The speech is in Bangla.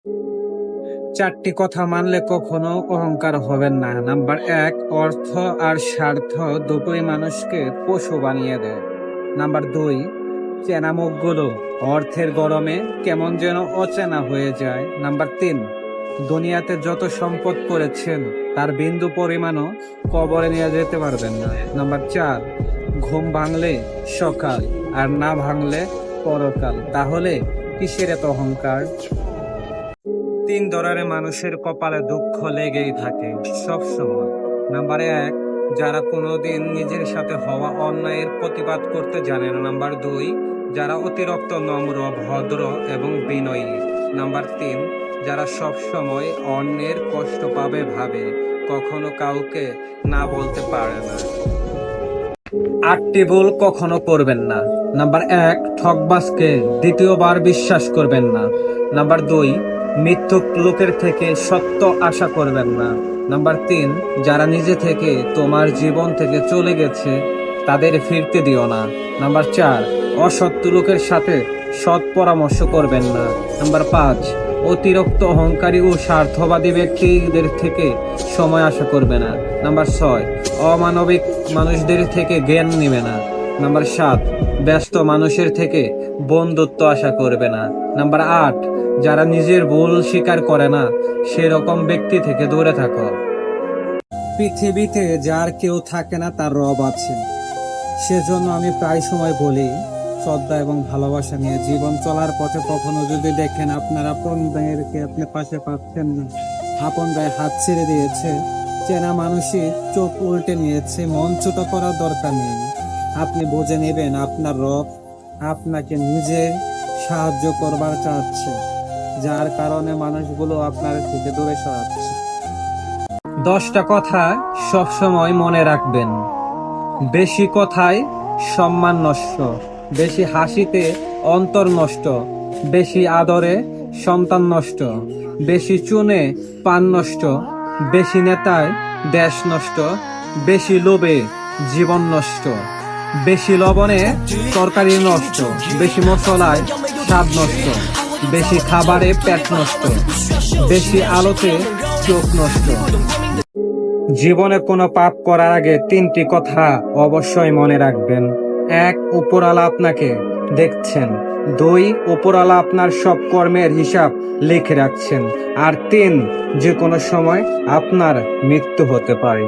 চারটি কথা মানলে কখনো অহংকার হবেন না। নাম্বার ১, অর্থ আর স্বার্থ দুটোই মানুষকে পশু বানিয়ে দেয়। নাম্বার ২, চেনা মুখগুলো অর্থের গরমে কেমন যেন অচেনা হয়ে যায়। নাম্বার ৩, দুনিয়াতে যত সম্পদ করেছেন তার বিন্দু পরিমাণও কবরে নিয়ে যেতে পারবেন না। নাম্বার ৪, ঘুম ভাঙলে সকাল আর না ভাঙলে পরকাল। তাহলে কিসের এত অহংকার? ৩ ধরনের মানুষের কপালে দুঃখ লেগেই থাকে সব সময়। নাম্বার ১, যারা কোনোদিন নিজের সাথে হওয়া অন্যায়ের প্রতিবাদ করতে জানে না। নাম্বার ২, যারা অতিরিক্ত নম্র, ভদ্র এবং বিনয়ী। নাম্বার ৩, যারা সব সময় অন্যের কষ্ট পাবে ভাবে, কখনো কাউকে না বলতে পারে না। ৮টি ভুল কখনো করবেন না। নাম্বার ১, ঠকবাজকে দ্বিতীয়বার বিশ্বাস করবেন না। নাম্বার ২, মিথ্যুক লোকের থেকে সত্য আশা করবেন না। নাম্বার ৩, যারা নিজে থেকে তোমার জীবন থেকে চলে গেছে তাদের ফিরতে দিও না। নাম্বার ৪, অসৎ লোকের সাথে সৎ পরামর্শ করবেন না। নাম্বার ৫, অতিরিক্ত অহংকারী ও স্বার্থবাদী ব্যক্তিদের থেকে সময় আশা করবে না। নাম্বার ৬, অমানবিক মানুষদের থেকে জ্ঞান নিবে না। নাম্বার ৭, ব্যস্ত মানুষের থেকে বন্ধুত্ব আশা করবে না। নাম্বার ৮, যারা নিজের ভুল স্বীকার করে না সেরকম ব্যক্তি থেকে দূরে থাকো। পৃথিবীতে যার কেউ থাকে না তার রব আছে। সেজন্য আমি প্রায় সময় বলি, শ্রদ্ধা এবং ভালোবাসা নিয়ে জীবন চলার পথে কখনো যদি দেখেন আপনার আপন ভাইয়েরকে আপনি পাশে পাচ্ছেন না, আপন ভাই হাত ছেড়ে দিয়েছে, চেনা মানুষই চোখ উল্টে নিয়েছে, মন ছোট করার দরকার নেই। আপনি বুঝে নেবেন আপনার রব আপনাকে নিজে সাহায্য করবার চাচ্ছে, যার কারণে মানুষগুলো আপনার থেকে দূরে সরাচ্ছে। 10টা কথা সবসময় মনে রাখবেন। বেশি কথায় সম্মান নষ্ট, বেশি হাসিতে অন্তর নষ্ট, বেশি আদরে সন্তান নষ্ট, বেশি চুনে পান নষ্ট, বেশি নেতায় দেশ নষ্ট, বেশি লোভে জীবন নষ্ট, বেশি লবণে তরকারি নষ্ট, বেশি মশলায় স্বাদ নষ্ট, বেশি খাবারে পেট নষ্ট, বেশি আলোতে চোখ নষ্ট। জীবনে কোনো পাপ করার আগে 3টি কথা অবশ্যই মনে রাখবেন। ১, উপরওয়ালা আপনাকে দেখছেন। ২, উপরওয়ালা আপনার সব কর্মের হিসাব লিখে রাখছেন। আর ৩, যে কোনো সময় আপনার মৃত্যু হতে পারে।